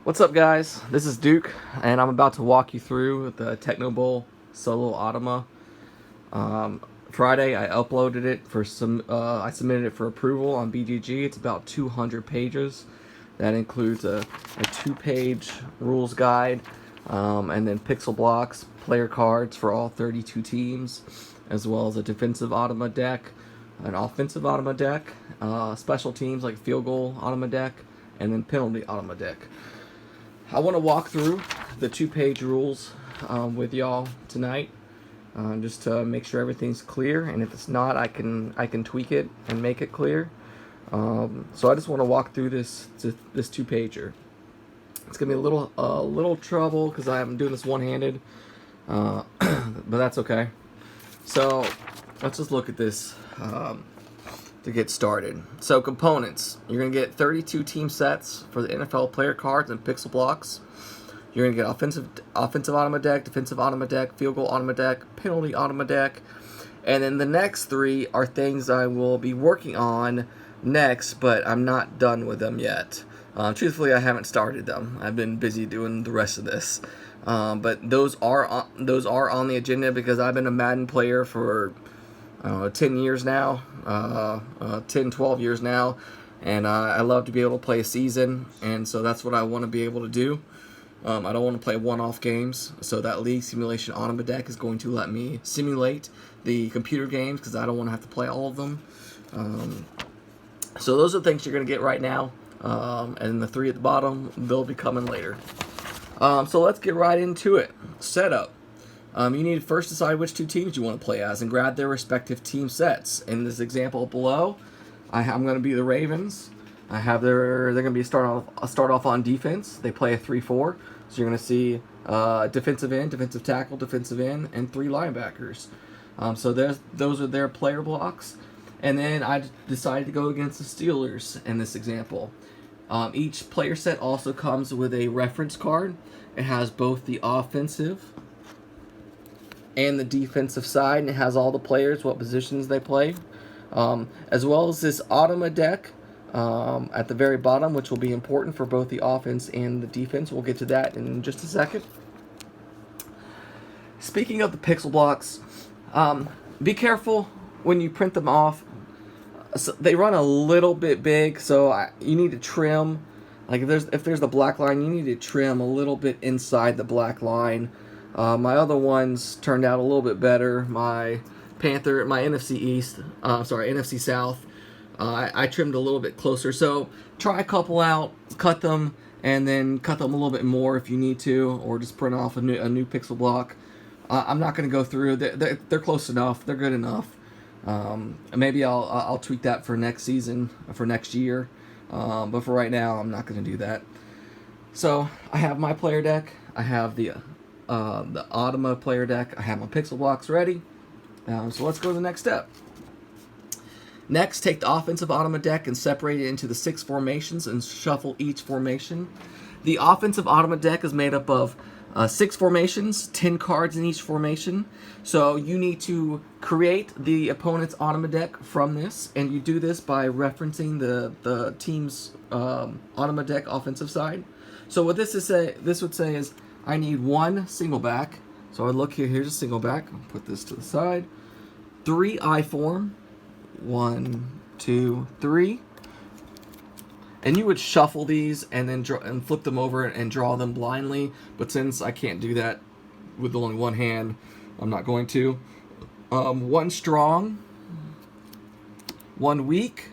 What's up, guys? This is Duke, and I'm about to walk you through the Techno Bowl solo Automa. Friday, I uploaded it for some. I submitted it for approval on BGG. It's about 200 pages. That includes a 2-page rules guide, and then pixel blocks, player cards for all 32 teams, as well as a defensive Automa deck, an offensive Automa deck, special teams like field goal Automa deck, and then penalty Automa deck. I want to walk through the 2-page rules with y'all tonight, just to make sure everything's clear. And if it's not, I can tweak it and make it clear. So I just want to walk through this 2-pager. It's gonna be a little trouble because I'm doing this one-handed, but that's okay. So let's just look at this to get started. So components, you're going to get 32 team sets for the NFL player cards and pixel blocks. You're going to get offensive Automa deck, defensive Automa deck, field goal Automa deck, penalty Automa deck. And then the next 3 are things I will be working on next, but I'm not done with them yet. Truthfully, I haven't started them. I've been busy doing the rest of this. But those are on the agenda because I've been a Madden player for 10 years now, 10, 12 years now, and I love to be able to play a season, and so that's what I want to be able to do. I don't want to play one-off games, so that League Simulation Automa deck is going to let me simulate the computer games because I don't want to have to play all of them. So those are the things you're going to get right now, and the 3 at the bottom, they'll be coming later. So let's get right into it. Setup. You need to first decide which 2 teams you want to play as and grab their respective team sets. In this example below, I'm going to be the Ravens. They're going to be start off on defense. They play a 3-4, so you're going to see defensive end, defensive tackle, defensive end, and 3 linebackers. So those are their player blocks. And then I decided to go against the Steelers in this example. Each player set also comes with a reference card. It has both the offensive and the defensive side, and it has all the players, what positions they play, as well as this Automa deck at the very bottom, which will be important for both the offense and the defense. We'll get to that in just a second. Speaking of the pixel blocks, be careful when you print them off. So they run a little bit big, so you need to trim. Like if there's the black line, you need to trim a little bit inside the black line. My other ones turned out a little bit better. My NFC South, I trimmed a little bit closer. So try a couple out, cut them, and then cut them a little bit more if you need to, or just print off a new pixel block. I'm not going to go through. They're close enough. They're good enough. Maybe I'll tweak that for next season, for next year. But for right now, I'm not going to do that. So I have my player deck. I have the Automa player deck. I have my pixel blocks ready. So let's go to the next step. Next, take the offensive Automa deck and separate it into the 6 formations and shuffle each formation. The offensive Automa deck is made up of 6 formations, 10 cards in each formation. So you need to create the opponent's Automa deck from this, and you do this by referencing the team's Automa deck offensive side. So what this would say is, I need 1 single back. So I look here. Here's a single back. I'll put this to the side. 3 I form. 1, 2, 3. And you would shuffle these and then flip them over and draw them blindly. But since I can't do that with only one hand, I'm not going to. 1 strong, 1 weak,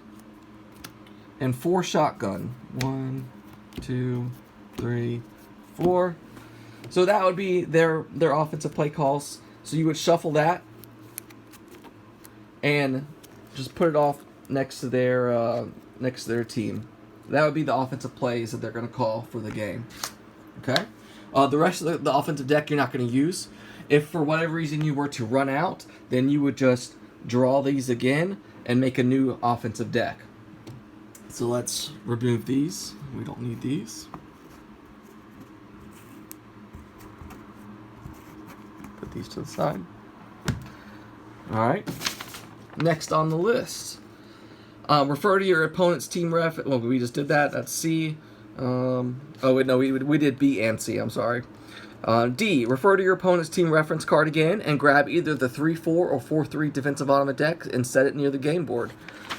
and 4 shotgun. 1, 2, 3, 4. So that would be their offensive play calls. So you would shuffle that and just put it off next to their team. That would be the offensive plays that they're going to call for the game. Okay? The rest of the offensive deck you're not going to use. If for whatever reason you were to run out, then you would just draw these again and make a new offensive deck. So let's remove these. We don't need these. Put these to the side. Alright. Next on the list. Refer to your opponent's team ref. Well, we just did that. That's C. Oh wait, no, we did B and C. I'm sorry. D. Refer to your opponent's team reference card again and grab either the 3-4 or 4-3 defensive Automa deck and set it near the game board.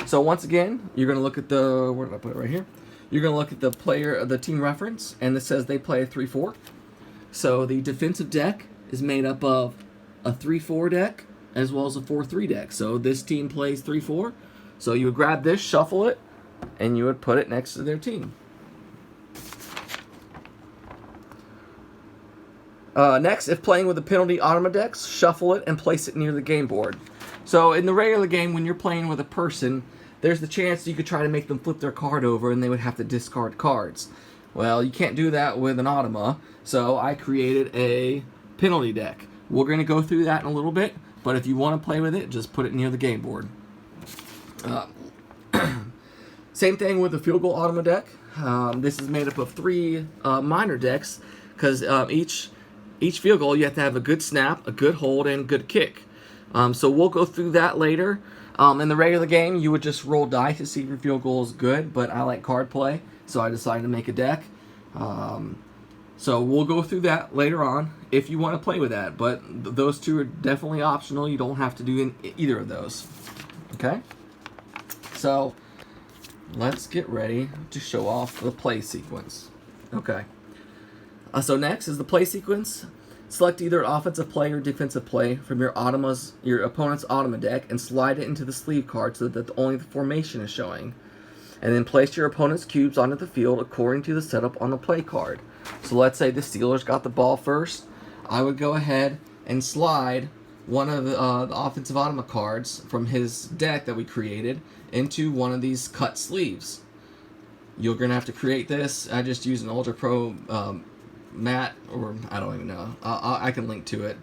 So once again, you're going to look at the, where did I put it, right here? You're going to look at the team reference, and it says they play a 3-4. So the defensive deck is made up of a 3-4 deck as well as a 4-3 deck. So this team plays 3-4. So you would grab this, shuffle it, and you would put it next to their team. Next, if playing with a penalty Automa decks, shuffle it and place it near the game board. So in the regular game, when you're playing with a person, there's the chance you could try to make them flip their card over and they would have to discard cards. Well, you can't do that with an Automa, so I created a penalty deck. We're going to go through that in a little bit, but if you want to play with it, just put it near the game board. Same thing with the field goal Automa deck. This is made up of 3 minor decks, because each field goal, you have to have a good snap, a good hold, and a good kick. So we'll go through that later. In the regular game, you would just roll dice to see if your field goal is good, but I like card play, so I decided to make a deck. So we'll go through that later on if you want to play with that, but those 2 are definitely optional. You don't have to do either of those. Okay? So let's get ready to show off the play sequence. Okay. So next is the play sequence. Select either an offensive play or defensive play from your opponent's Automa deck and slide it into the sleeve card so that only the formation is showing. And then place your opponent's cubes onto the field according to the setup on the play card. So let's say the Steelers got the ball first. I would go ahead and slide one of the offensive Automa cards from his deck that we created into one of these cut sleeves. You're going to have to create this. I just use an Ultra Pro mat, or I don't even know. I can link to it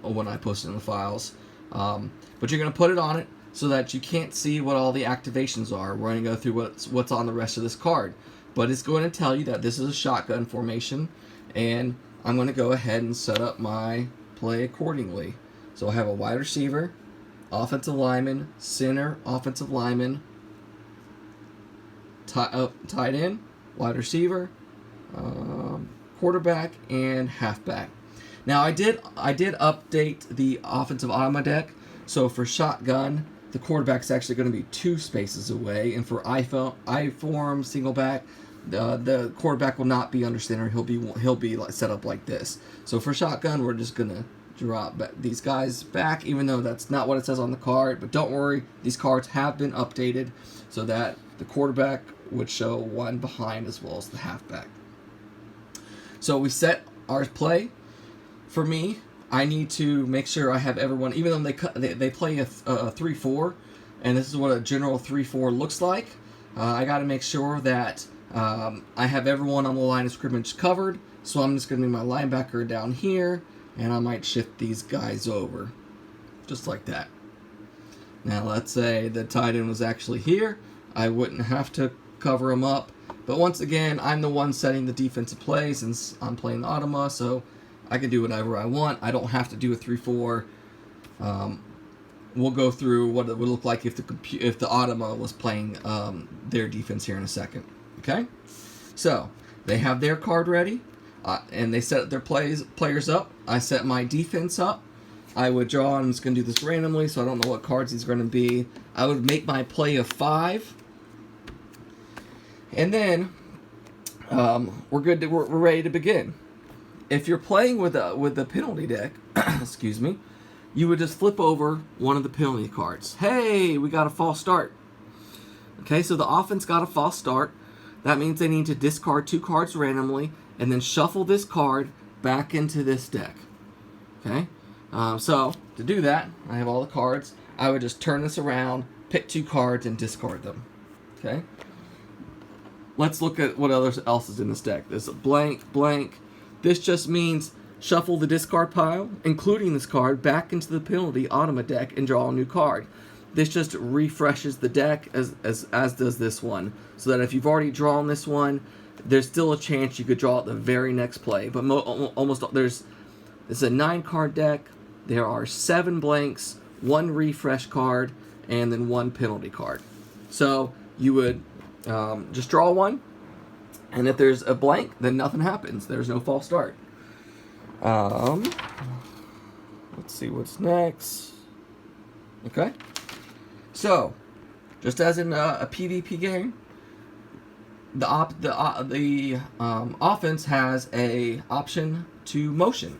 when I post it in the files. But you're going to put it on it so that you can't see what all the activations are. We're going to go through what's on the rest of this card. But it's going to tell you that this is a shotgun formation, and I'm going to go ahead and set up my play accordingly. So I have a wide receiver, offensive lineman, center, offensive lineman, tight end, wide receiver, quarterback, and halfback. Now I did update the offensive Automa deck, so for shotgun, the quarterback's actually going to be 2 spaces away, and for I-form single back, the quarterback will not be under center. He'll be set up like this. So for shotgun, we're just going to drop these guys back, even though that's not what it says on the card. But don't worry, these cards have been updated so that the quarterback would show one behind as well as the halfback. So we set our play. For me, I need to make sure I have everyone, even though they play a 3-4, and this is what a general 3-4 looks like. I got to make sure that I have everyone on the line of scrimmage covered. So I'm just going to move my linebacker down here, and I might shift these guys over, just like that. Now let's say the tight end was actually here. I wouldn't have to cover him up. But once again, I'm the one setting the defensive play since I'm playing the Automa, so I can do whatever I want. I don't have to do a 3-4. We'll go through what it would look like if the Automa was playing their defense here in a second. Okay? So, they have their card ready, and they set their players up. I set my defense up. I would draw, and I'm just going to do this randomly, so I don't know what cards these are going to be. I would make my play of 5. And then we're good. We're ready to begin. If you're playing with the penalty deck, excuse me, you would just flip over one of the penalty cards. Hey, we got a false start. Okay, so the offense got a false start. That means they need to discard 2 cards randomly and then shuffle this card back into this deck. Okay, so to do that, I have all the cards. I would just turn this around, pick 2 cards, and discard them. Okay. Let's look at what else is in this deck. There's a blank, blank. This just means shuffle the discard pile, including this card, back into the penalty Automa deck and draw a new card. This just refreshes the deck as does this one. So that if you've already drawn this one, there's still a chance you could draw it the very next play. But it's a 9-card deck. There are 7 blanks, 1 refresh card, and then 1 penalty card. So you would just draw one, And if there's a blank, then nothing happens. There's no false start. Let's see what's next. Okay. So, just as in a PvP game, the offense has a option to motion,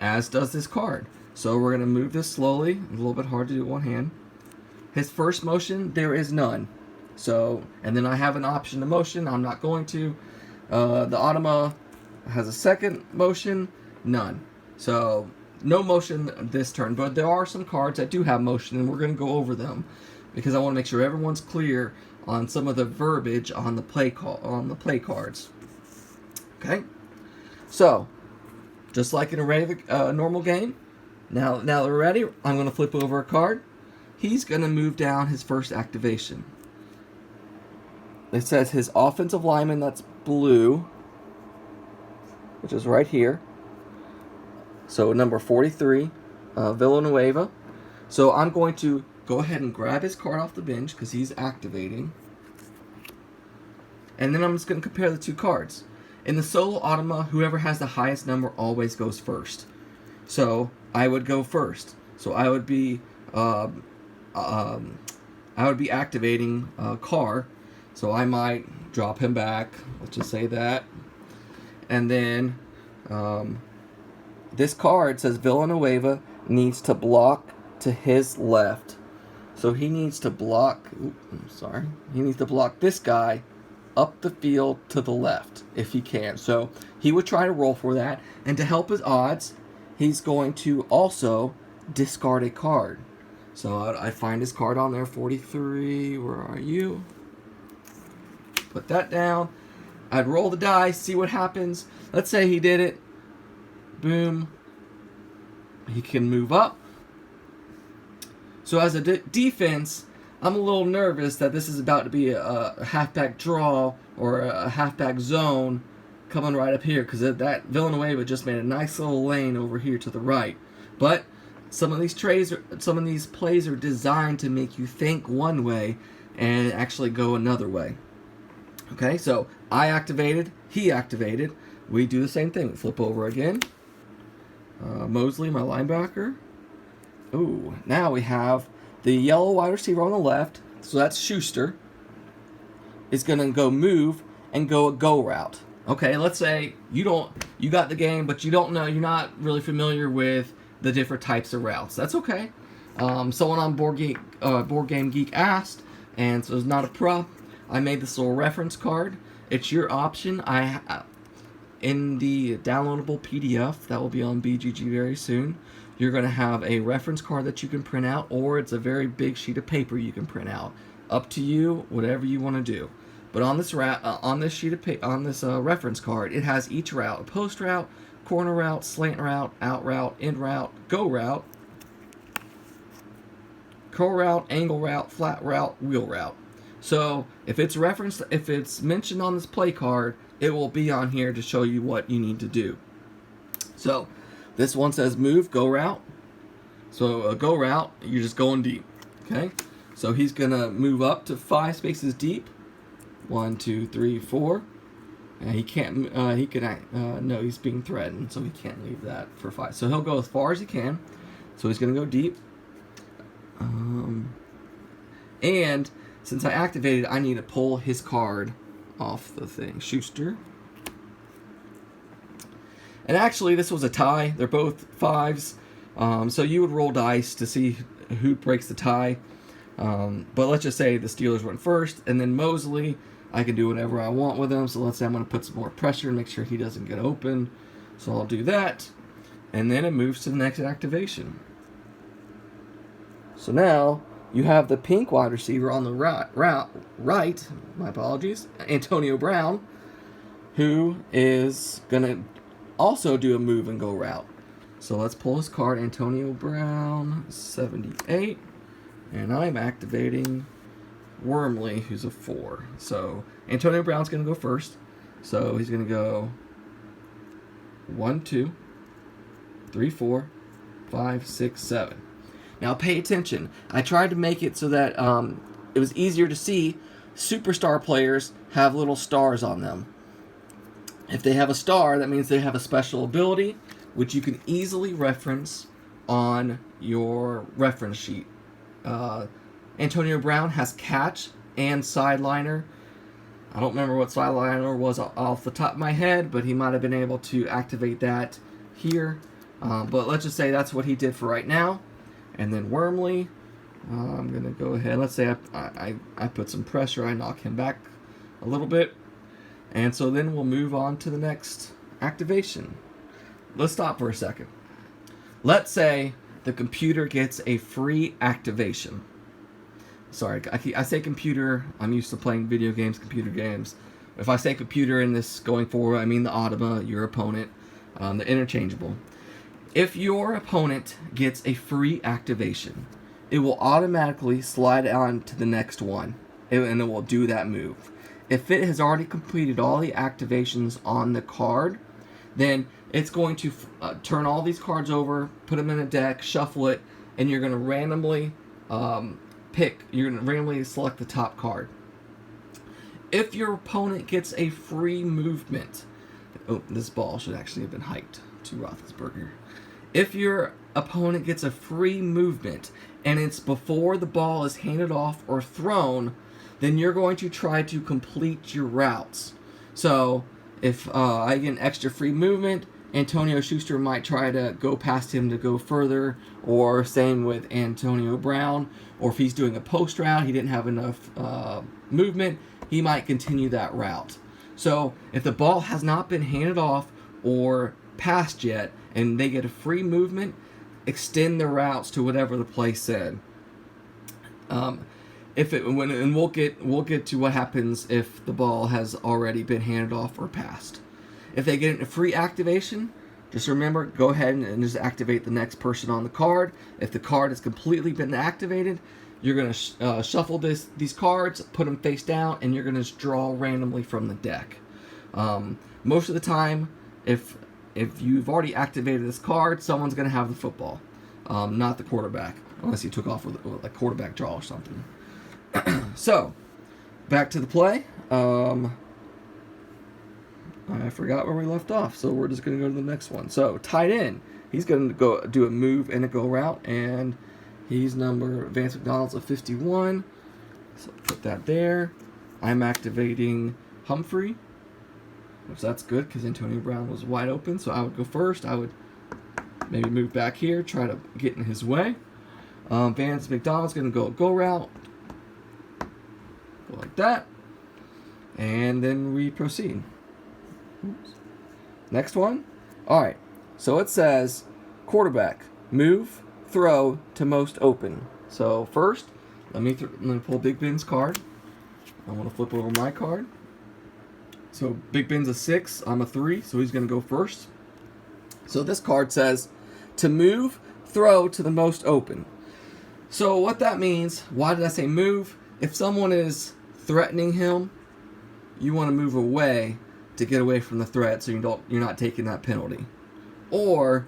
as does this card. So we're gonna move this slowly. A little bit hard to do with one hand. His first motion, there is none. So, and then I have an option to motion. I'm not going to. The Automa has a second motion, none. So, no motion this turn. But there are some cards that do have motion, and we're going to go over them because I want to make sure everyone's clear on some of the verbiage on the play cards. Okay. So, just like in a regular normal game. Now we're ready. I'm going to flip over a card. He's going to move down his first activation. It says his offensive lineman, that's blue, which is right here. So number 43, Villanueva. So I'm going to go ahead and grab his card off the bench because he's activating. And then I'm just going to compare the two cards. In the solo Automa, whoever has the highest number always goes first. So I would go first. So I would be activating Carr. So I might drop him back. Let's just say that. And then this card says Villanueva needs to block to his left. So he needs to block. He needs to block this guy up the field to the left if he can. So he would try to roll for that. And to help his odds, he's going to also discard a card. So I find his card on there, 43. Where are you? Put that down. I'd roll the dice, see what happens. Let's say he did it. Boom. He can move up. So as a defense, I'm a little nervous that this is about to be a halfback draw or a halfback zone coming right up here because that Villanueva just made a nice little lane over here to the right. But some of these plays are designed to make you think one way and actually go another way. Okay, so I activated, he activated. We do the same thing. Flip over again. Mosley, my linebacker. Ooh, now we have the yellow wide receiver on the left. So that's Schuster. Is going to go move and go a go route. Okay, let's say you got the game, but you don't know, you're not really familiar with the different types of routes. That's okay. Someone on Board Game Geek asked, and so it's not a prop. I made this little reference card. It's your option. In the downloadable PDF that will be on BGG very soon, you're going to have a reference card that you can print out, or it's a very big sheet of paper you can print out. Up to you, whatever you want to do. But on this reference card, it has each route: a post route, corner route, slant route, out route, in route, go route, curl route, angle route, flat route, wheel route. So if it's mentioned on this play card, it will be on here to show you what you need to do. So this one says move, go route. So a go route, you're just going deep. Okay. So he's gonna move up to 5 spaces deep. 1, 2, 3, 4. And he can't. No, he's being threatened, so he can't leave that for 5. So he'll go as far as he can. So he's gonna go deep. And since I activated, I need to pull his card off the thing. Schuster. And actually, this was a tie. They're both 5s. So you would roll dice to see who breaks the tie. But let's just say the Steelers went first, and then Mosley, I can do whatever I want with him. So let's say I'm going to put some more pressure and make sure he doesn't get open. So I'll do that. And then it moves to the next activation. So now you have the pink wide receiver on the right, my apologies, Antonio Brown, who is going to also do a move and go route. So let's pull his card, Antonio Brown, 78. And I'm activating Wormley, who's a 4. So Antonio Brown's going to go first. So he's going to go 1, 2, 3, 4, 5, 6, 7. Now pay attention. I tried to make it so that it was easier to see. Superstar players have little stars on them. If they have a star, that means they have a special ability, which you can easily reference on your reference sheet. Antonio Brown has catch and sideliner. I don't remember what sideliner was off the top of my head, but he might have been able to activate that here. But let's just say that's what he did for right now. And then Wormley, I'm going to go ahead. Let's say I put some pressure. I knock him back a little bit. And so then we'll move on to the next activation. Let's stop for a second. Let's say the computer gets a free activation. Sorry, I say computer. I'm used to playing video games, computer games. If I say computer in this going forward, I mean the Automa, your opponent, the interchangeable. If your opponent gets a free activation, it will automatically slide on to the next one, and it will do that move. If it has already completed all the activations on the card, then it's going to turn all these cards over, put them in a deck, shuffle it, and you're going to randomly you're going to randomly select the top card. If your opponent gets a free movement, this ball should actually have been hiked to Roethlisberger. If your opponent gets a free movement and it's before the ball is handed off or thrown, then you're going to try to complete your routes. So if I get an extra free movement, Antonio Schuster might try to go past him to go further, or same with Antonio Brown. Or if he's doing a post route, he didn't have enough movement, he might continue that route. So if the ball has not been handed off or passed yet, and they get a free movement, extend the routes to whatever the play said. And we'll get to what happens if the ball has already been handed off or passed. If they get a free activation, just remember, go ahead and just activate the next person on the card. If the card has completely been activated, you're going to shuffle these cards, put them face down, and you're going to draw randomly from the deck. Most of the time, if you've already activated this card, someone's going to have the football, not the quarterback, unless you took off with a quarterback draw or something. So, back to the play. I forgot where we left off, so we're just going to go to the next one. So, tight end. He's going to go do a move and a go route, and he's Vance McDonald's of 51. So, put that there. I'm activating Humphrey, which that's good because Antonio Brown was wide open, so I would go first. I would maybe move back here, try to get in his way. Vance McDonald's going to go route. Go like that. And then we proceed. Oops. Next one. Alright, so it says quarterback, move, throw to most open. So first, let me pull Big Ben's card. I want to flip over my card. So Big Ben's a 6, I'm a 3, so he's going to go first. So this card says to move, throw to the most open. So what that means, why did I say move? If someone is threatening him, you want to move away to get away from the threat, so you're not taking that penalty. Or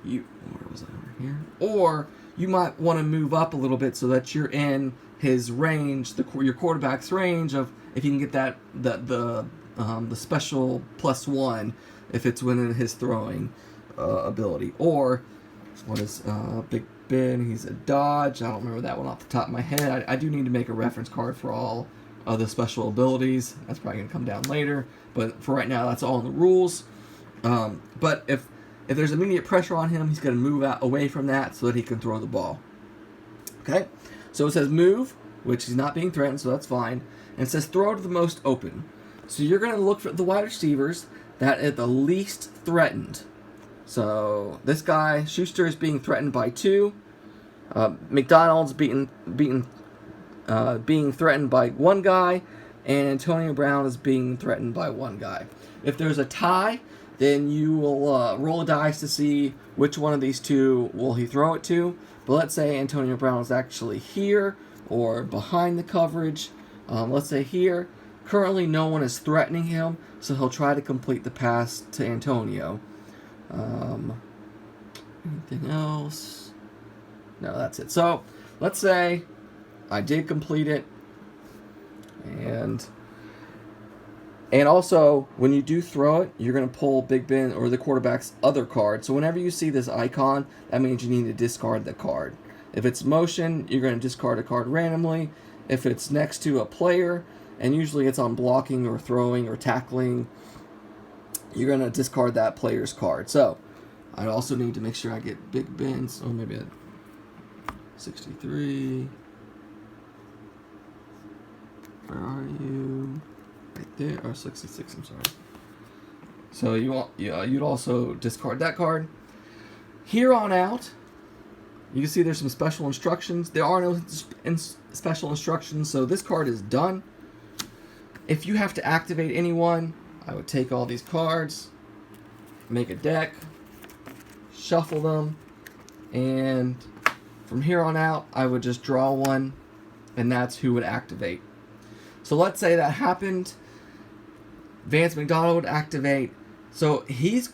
where was I over here? Or you might want to move up a little bit so that you're in his range, your quarterback's range of if you can get the special +1 if it's within his throwing ability. Or what is Big Ben? He's a dodge. I don't remember that one off the top of my head. I do need to make a reference card for all of the special abilities. That's probably going to come down later. But for right now, that's all in the rules. But if there's immediate pressure on him, he's going to move out away from that so that he can throw the ball. Okay? So it says move, which he's not being threatened, so that's fine. And it says throw to the most open. So you're going to look for the wide receivers that are the least threatened. So this guy, Schuster, is being threatened by 2. McDonald's being threatened by 1 guy, and Antonio Brown is being threatened by 1 guy. If there's a tie, then you will roll a dice to see which one of these 2 will he throw it to. But let's say Antonio Brown is actually here or behind the coverage. Let's say here. Currently, no one is threatening him, so he'll try to complete the pass to Antonio. Anything else? No, that's it. So let's say I did complete it, and And also, when you do throw it, you're going to pull Big Ben or the quarterback's other card. So whenever you see this icon, that means you need to discard the card. If it's motion, you're going to discard a card randomly. If it's next to a player, and usually it's on blocking or throwing or tackling, you're going to discard that player's card. So I also need to make sure I get Big Ben's. Oh, maybe 63. Where are you? Right there. Or 66, I'm sorry. So you'd also discard that card. Here on out, you can see there's some special instructions. There are no special instructions, so this card is done. If you have to activate anyone, I would take all these cards, make a deck, shuffle them, and from here on out, I would just draw one, and that's who would activate. So let's say that happened. Vance McDonald would activate. So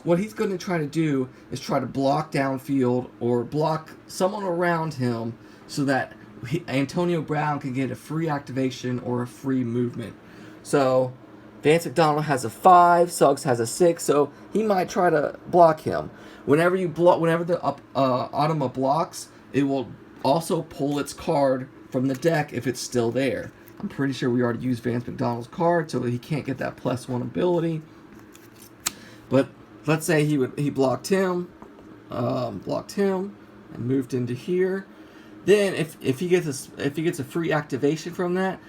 what he's going to try to do is try to block downfield or block someone around him so that Antonio Brown can get a free activation or a free movement. So Vance McDonald has a 5, Suggs has a 6, so he might try to block him. Whenever the Automa blocks, it will also pull its card from the deck if it's still there. I'm pretty sure we already used Vance McDonald's card, so he can't get that +1 ability. But let's say he blocked him, and moved into here. Then if he gets a free activation from that,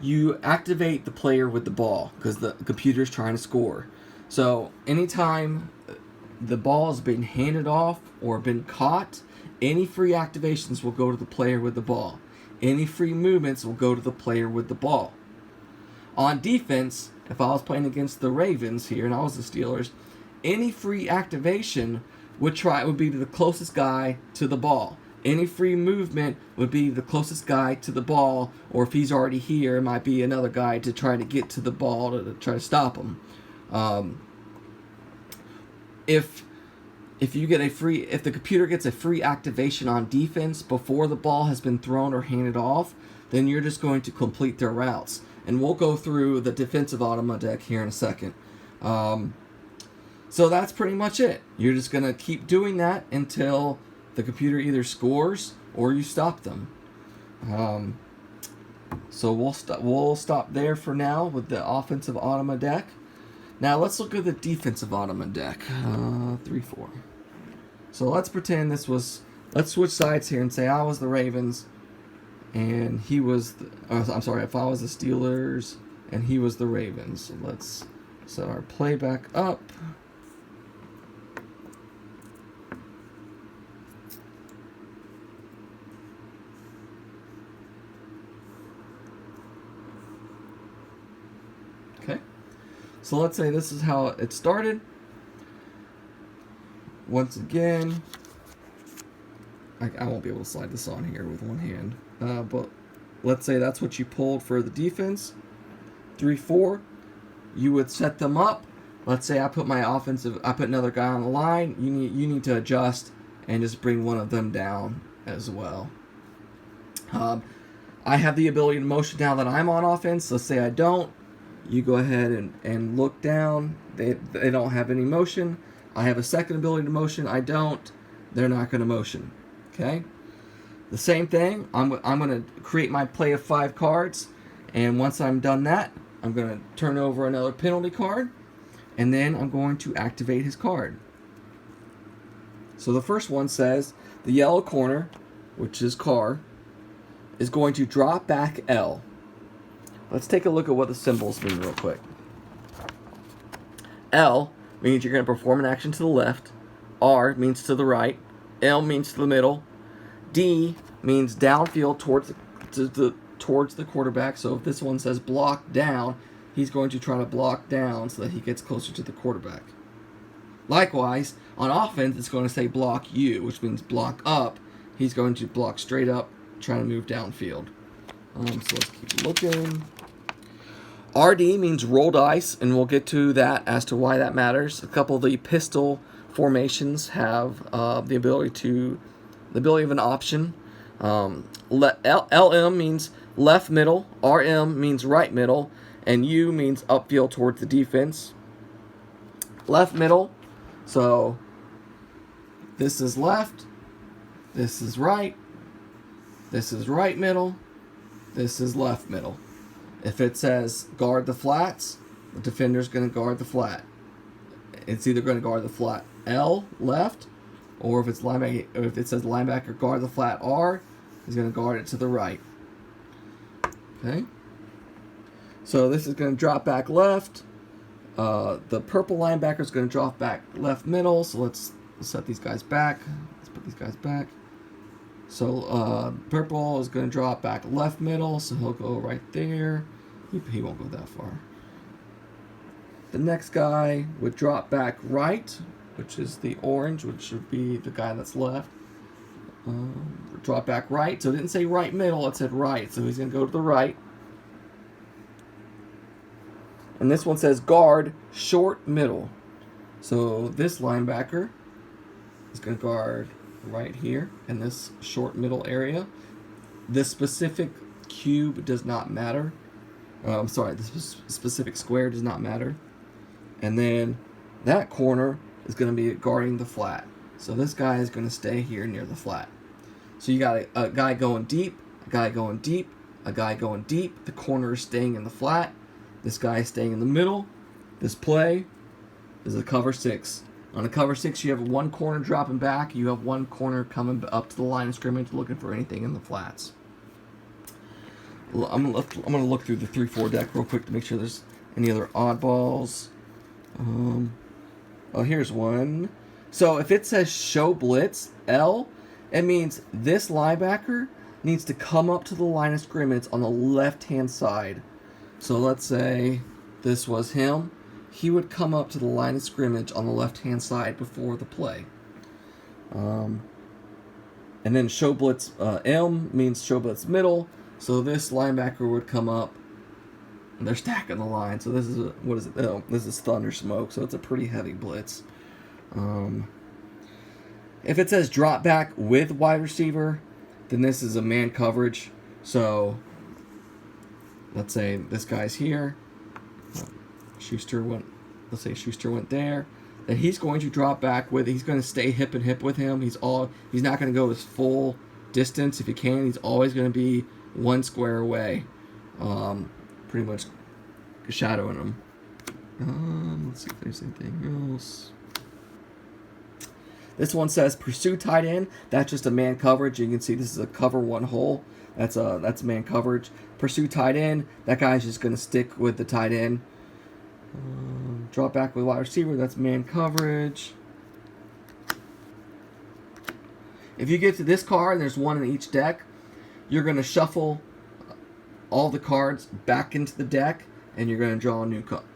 you activate the player with the ball because the computer's trying to score. So anytime the ball has been handed off or been caught, any free activations will go to the player with the ball. Any free movements will go to the player with the ball. On defense, if I was playing against the Ravens here and I was the Steelers, any free activation would be to the closest guy to the ball. Any free movement would be the closest guy to the ball, or if he's already here, it might be another guy to try to get to the ball to try to stop him. If the computer gets a free activation on defense before the ball has been thrown or handed off, then you're just going to complete their routes. And we'll go through the defensive Automa deck here in a second. So that's pretty much it. You're just going to keep doing that until the computer either scores or you stop them. So we'll stop there for now with the offensive Automa deck. Now let's look at the defensive Automa deck. 3-4. So let's pretend let's switch sides here and say I was the Ravens and he was if I was the Steelers and he was the Ravens. So let's set our playback up. Okay. So let's say this is how it started. Once again, I won't be able to slide this on here with one hand. But let's say that's what you pulled for the defense. 3-4. You would set them up. Let's say I put another guy on the line. You need to adjust and just bring one of them down as well. I have the ability to motion now that I'm on offense. Let's say I don't. You go ahead and look down. They don't have any motion. I have a second ability to motion. I don't. They're not going to motion. Okay? The same thing. I'm going to create my play of 5 cards. And once I'm done that, I'm going to turn over another penalty card. And then I'm going to activate his card. So the first one says the yellow corner, which is car, is going to drop back L. Let's take a look at what the symbols mean real quick. L means you're going to perform an action to the left. R means to the right. L means to the middle. D means downfield towards the quarterback. So if this one says block down, he's going to try to block down so that he gets closer to the quarterback. Likewise, on offense, it's going to say block U, which means block up. He's going to block straight up, trying to move downfield. So let's keep looking. RD means roll dice, and we'll get to that as to why that matters. A couple of the pistol formations have the ability of an option. LM means left middle, RM means right middle, And U means upfield towards the defense. Left middle, so this is left, this is right, this is right middle, this is left middle. If it says guard the flats, the defender's going to guard the flat. It's either going to guard the flat L, left, or if it's linebacker, if it says linebacker guard the flat R, he's going to guard it to the right. Okay. So this is going to drop back left. The purple linebacker is going to drop back left middle. So let's set these guys back. Let's put these guys back. So purple is going to drop back left middle. So he'll go right there. He won't go that far. The next guy would drop back right, which is the orange, which would be the guy that's left. Drop back right. So it didn't say right middle. It said right. So he's going to go to the right. And this one says guard short middle. So this linebacker is going to guard right here in this short middle area. This specific cube does not matter. I'm sorry, this specific square does not matter. And then that corner is going to be guarding the flat. So this guy is going to stay here near the flat. So you got a guy going deep, a guy going deep, a guy going deep. The corner is staying in the flat. This guy is staying in the middle. This play is a cover 6. On a cover 6, you have one corner dropping back. You have one corner coming up to the line of scrimmage looking for anything in the flats. I'm gonna look through the 3-4 deck real quick to make sure there's any other oddballs. Oh, here's one. So if it says show blitz L, it means this linebacker needs to come up to the line of scrimmage on the left-hand side. So let's say this was him. He would come up to the line of scrimmage on the left-hand side before the play. And then show blitz M means show blitz middle. So this linebacker would come up. And they're stacking the line. So this is what is it? Oh, this is thunder smoke. So it's a pretty heavy blitz. If it says drop back with wide receiver, then this is a man coverage. So let's say this guy's here. Schuster went. Let's say Schuster went there. Then he's going to drop back with. He's going to stay hip and hip with him. He's not going to go his full distance if he can. He's always going to be one square away. Pretty much shadowing him. Let's see if there's anything else. This one says pursue tight end. That's just a man coverage. You can see this is a cover one hole. That's man coverage. Pursue tight end. That guy's just going to stick with the tight end. Drop back with wide receiver. That's man coverage. If you get to this card, and there's one in each deck, you're going to shuffle all the cards back into the deck, and you're going to draw a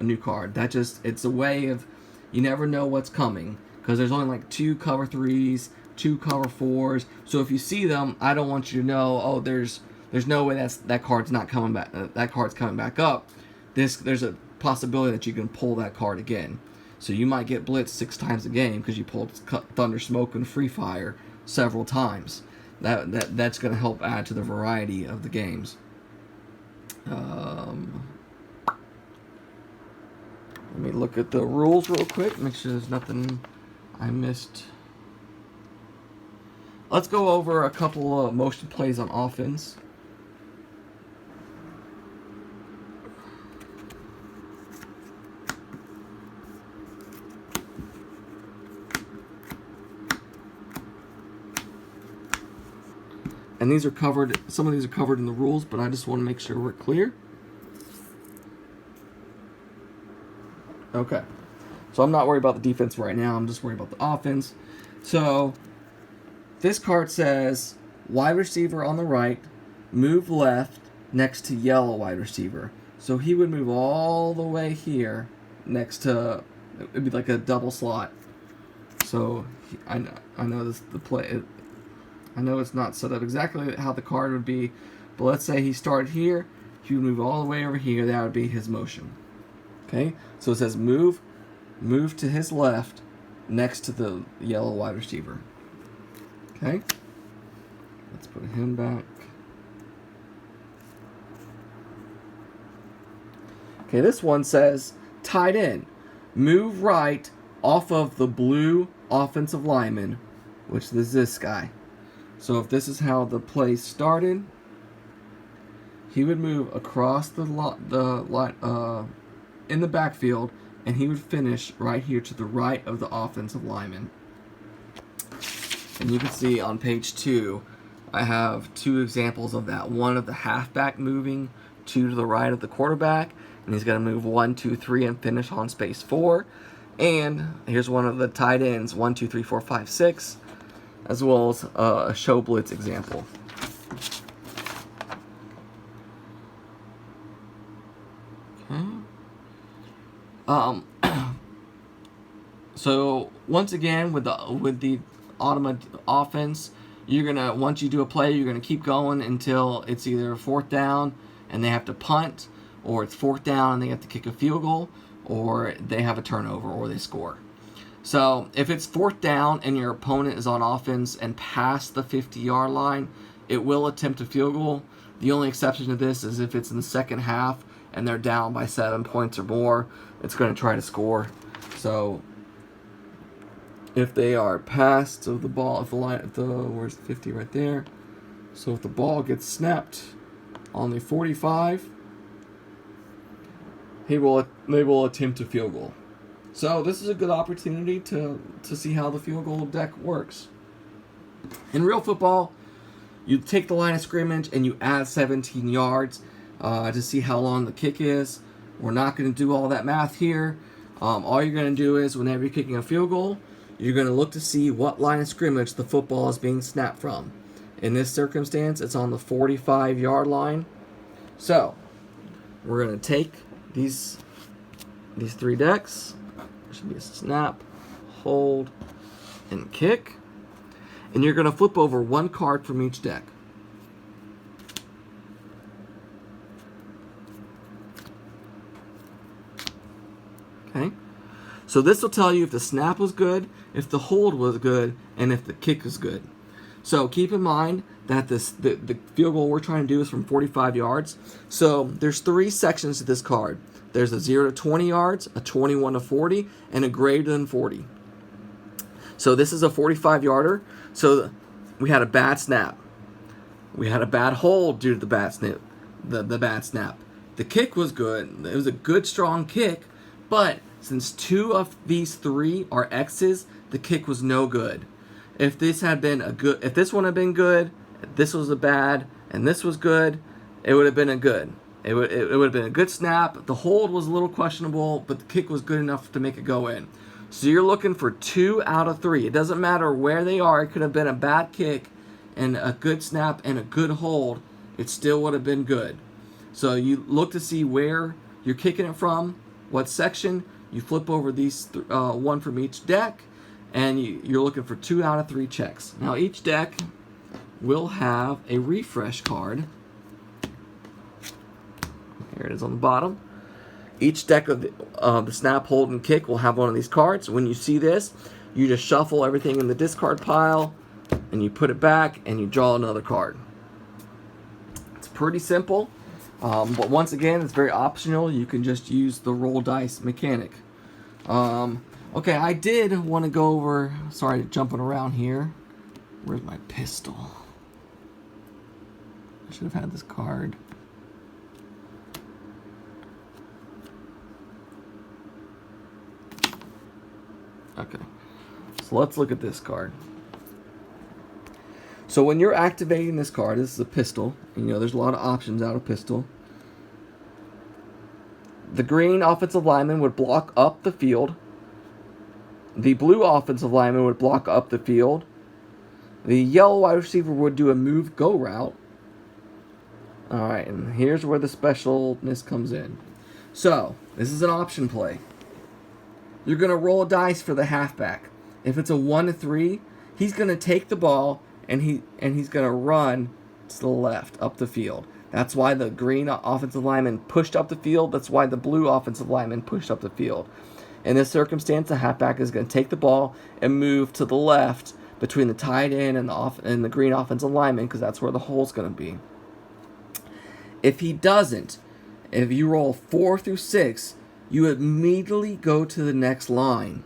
new card. It's a way of, you never know what's coming, because there's only like 2 cover 3s, 2 cover 4s. So if you see them, I don't want you to know, oh, there's no way that card's not coming back. That card's coming back up. There's a possibility that you can pull that card again. So you might get blitzed 6 times a game because you pulled Thunder Smoke and Free Fire several times. That's going to help add to the variety of the games. Let me look at the rules real quick, make sure there's nothing I missed. Let's go over a couple of motion plays on offense. And these are covered, some of these are covered in the rules, but I just want to make sure we're clear. Okay. So I'm not worried about the defense right now. I'm just worried about the offense. So this card says wide receiver on the right, move left next to yellow wide receiver. So he would move all the way here next to, it'd be like a double slot. So I know the play. I know it's not set up exactly how the card would be, but let's say he started here, he would move all the way over here, that would be his motion. Okay, so it says move to his left next to the yellow wide receiver. Okay, let's put him back. Okay, this one says tight end. Move right off of the blue offensive lineman, which is this guy. So if this is how the play started, he would move across the in the backfield, and he would finish right here to the right of the offensive lineman. And you can see on page 2, I have 2 examples of that. One of the halfback moving 2 to the right of the quarterback, and he's going to move 1, 2, 3 and finish on space 4. And here's one of the tight ends, 1, 2, 3, 4, 5, 6, as well as a show blitz example. Okay. So once again with the Automa offense, you're gonna, once you do a play, you're gonna keep going until it's either 4th down and they have to punt, or it's 4th down and they have to kick a field goal, or they have a turnover, or they score. So if it's 4th down and your opponent is on offense and past the 50-yard line, it will attempt a field goal. The only exception to this is if it's in the second half and they're down by 7 points or more, it's going to try to score. So if they are past of the ball, where's the 50 right there? So if the ball gets snapped on the 45, they will attempt a field goal. So this is a good opportunity to see how the field goal deck works. In real football, you take the line of scrimmage and you add 17 yards to see how long the kick is. We're not going to do all that math here. All you're going to do is whenever you're kicking a field goal, you're going to look to see what line of scrimmage the football is being snapped from. In this circumstance, it's on the 45-yard line. So we're going to take these 3 decks. There should be a snap, hold, and kick. And you're going to flip over 1 card from each deck. Okay? So this will tell you if the snap was good, if the hold was good, and if the kick is good. So keep in mind that the field goal we're trying to do is from 45 yards. So there's 3 sections to this card. There's a 0 to 20 yards, a 21 to 40, and a greater than 40. So this is a 45-yarder. So we had a bad snap. We had a bad hold due to the bad snap. The bad snap. The kick was good. It was a good, strong kick, but since 2 of these 3 are X's, the kick was no good. If this one had been good, if this was a bad, and this was good, it would have been a good. It would have been a good snap. The hold was a little questionable, but the kick was good enough to make it go in. So you're looking for 2 out of 3. It doesn't matter where they are. It could have been a bad kick and a good snap and a good hold. It still would have been good. So you look to see where you're kicking it from, what section. You flip over these 1 from each deck, and you're looking for 2 out of 3 checks. Now each deck will have a refresh card. Here it is on the bottom. Each deck of the snap, hold, and kick will have one of these cards. When you see this, you just shuffle everything in the discard pile, and you put it back, and you draw another card. It's pretty simple, but once again, it's very optional. You can just use the roll dice mechanic. Okay, I did want to go over, sorry, jumping around here. Where's my pistol? I should have had this card. Okay, so let's look at this card. So when you're activating this card, this is a pistol. You know, there's a lot of options out of pistol. The green offensive lineman would block up the field. The blue offensive lineman would block up the field. The yellow wide receiver would do a move go route. Alright, and here's where the specialness comes in. So, this is an option play. You're going to roll a dice for the halfback. If it's a 1 to 3, he's going to take the ball and he's going to run to the left up the field. That's why the green offensive lineman pushed up the field. That's why the blue offensive lineman pushed up the field. In this circumstance, the halfback is going to take the ball and move to the left between the tight end and the green offensive lineman, because that's where the hole's going to be. If he doesn't, If you roll 4 through 6, you immediately go to the next line.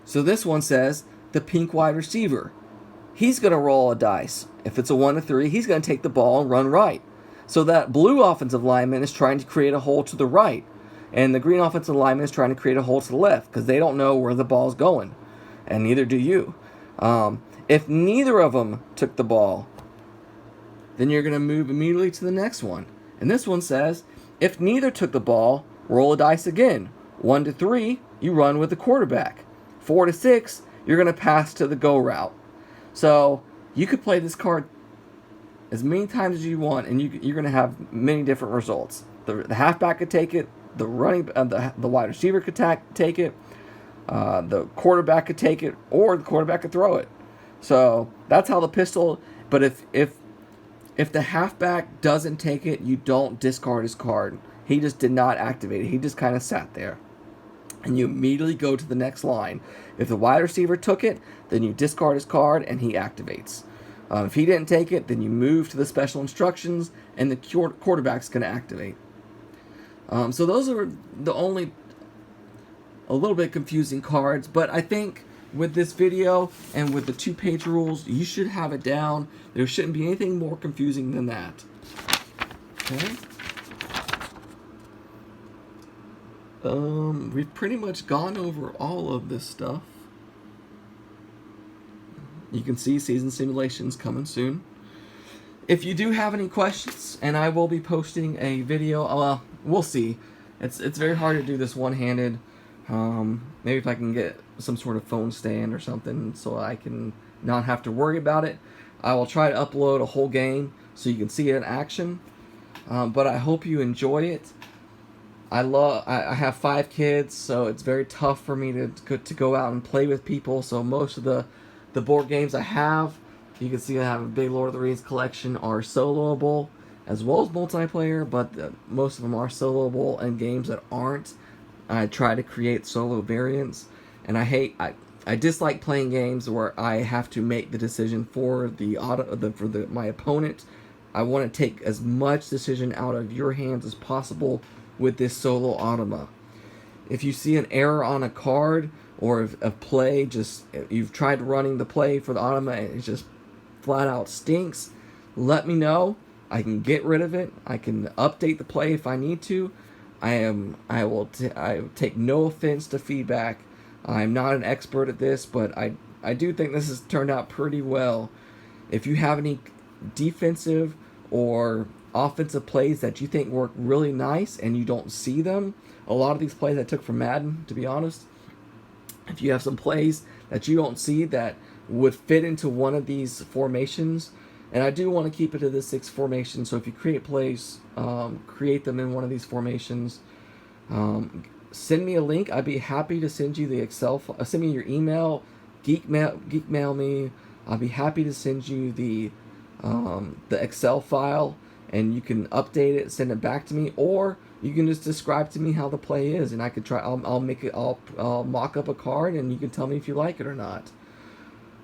So this one says the pink wide receiver. He's going to roll a dice. If it's a 1 to 3, he's going to take the ball and run right. So that blue offensive lineman is trying to create a hole to the right. And the green offensive lineman is trying to create a hole to the left because they don't know where the ball's going. And neither do you. If neither of them took the ball, then you're going to move immediately to the next one. And this one says, if neither took the ball, roll a dice again. 1 to 3, you run with the quarterback. 4 to 6, you're going to pass to the go route. So you could play this card as many times as you want, and you're going to have many different results. The halfback could take it. The wide receiver could take it. The quarterback could take it, or the quarterback could throw it. So that's how the pistol. But if the halfback doesn't take it, you don't discard his card. He just did not activate it. He just kind of sat there. And you immediately go to the next line. If the wide receiver took it, then you discard his card and he activates. If he didn't take it, then you move to the special instructions and the quarterback's going to activate. So those are the only a little bit confusing cards, but I think with this video and with the 2-page rules, you should have it down. There shouldn't be anything more confusing than that. Okay. We've pretty much gone over all of this stuff. You can see season simulations coming soon. If you do have any questions, and I will be posting a video, we'll see. It's very hard to do this one-handed. Maybe if I can get some sort of phone stand or something so I can not have to worry about it. I will try to upload a whole game so you can see it in action. But I hope you enjoy it. I have 5 kids, so it's very tough for me to go out and play with people. So most of the board games I have, you can see I have a big Lord of the Rings collection, are soloable as well as multiplayer, but most of them are soloable, and games that aren't, I try to create solo variants. And I dislike playing games where I have to make the decision for my opponent. I want to take as much decision out of your hands as possible with this solo Automa. If you see an error on a card or if a play you've tried running the play for the Automa and it just flat out stinks, let me know. I can get rid of it. I can update the play if I need to. I take no offense to feedback. I'm not an expert at this, but I do think this has turned out pretty well. If you have any defensive or offensive plays that you think work really nice and you don't see them, a lot of these plays I took from Madden, to be honest. If you have some plays that you don't see that would fit into one of these formations, and I do want to keep it to the 6 formation, so if you create plays, create them in one of these formations. Send me a link. I'd be happy to send you the Excel. Send me your email, geekmail me. I'll be happy to send you the Excel file, and you can update it, send it back to me, or you can just describe to me how the play is, and I could try. I'll mock up a card, and you can tell me if you like it or not.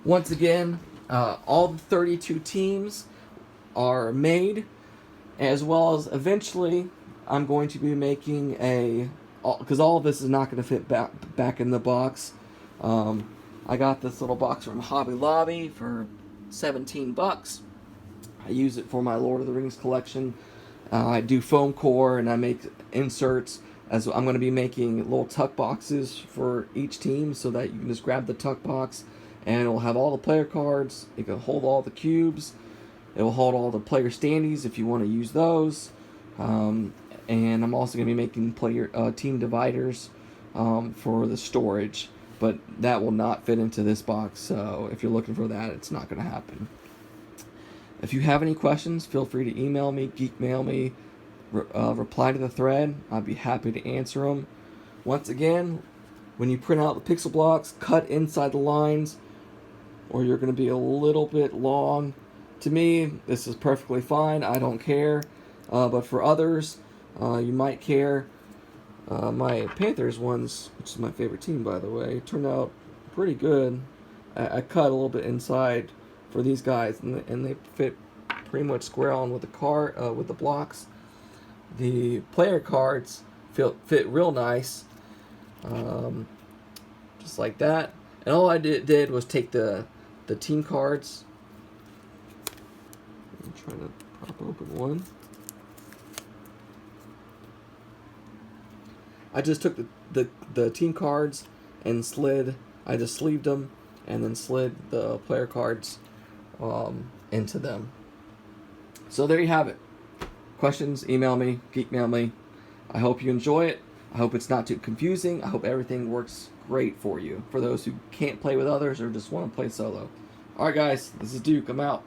Once again, all the 32 teams are made, as well as eventually I'm going to be making because all of this is not going to fit back in the box. I got this little box from Hobby Lobby for $17. I use it for my Lord of the Rings collection. I do foam core and I make inserts. As I'm going to be making little tuck boxes for each team so that you can just grab the tuck box and it will have all the player cards. It can hold all the cubes. It will hold all the player standees if you want to use those. And I'm also going to be making team dividers for the storage. But that will not fit into this box, so if you're looking for that, it's not going to happen. If you have any questions, feel free to email me, geekmail me, reply to the thread. I'd be happy to answer them. Once again, when you print out the pixel blocks, cut inside the lines, or you're going to be a little bit long. To me, this is perfectly fine. I don't care. But for others, you might care. My Panthers ones, which is my favorite team, by the way, turned out pretty good. I cut a little bit inside for these guys, and they fit pretty much square on with the with the blocks. The player cards fit real nice, just like that. And all I did was take the team cards. I'm trying to pop open one. I just took the team cards and I just sleeved them and then slid the player cards into them. So there you have it. Questions, email me, geekmail me. I hope you enjoy it. I hope it's not too confusing. I hope everything works great for you. For those who can't play with others or just want to play solo. Alright guys, this is Duke. I'm out.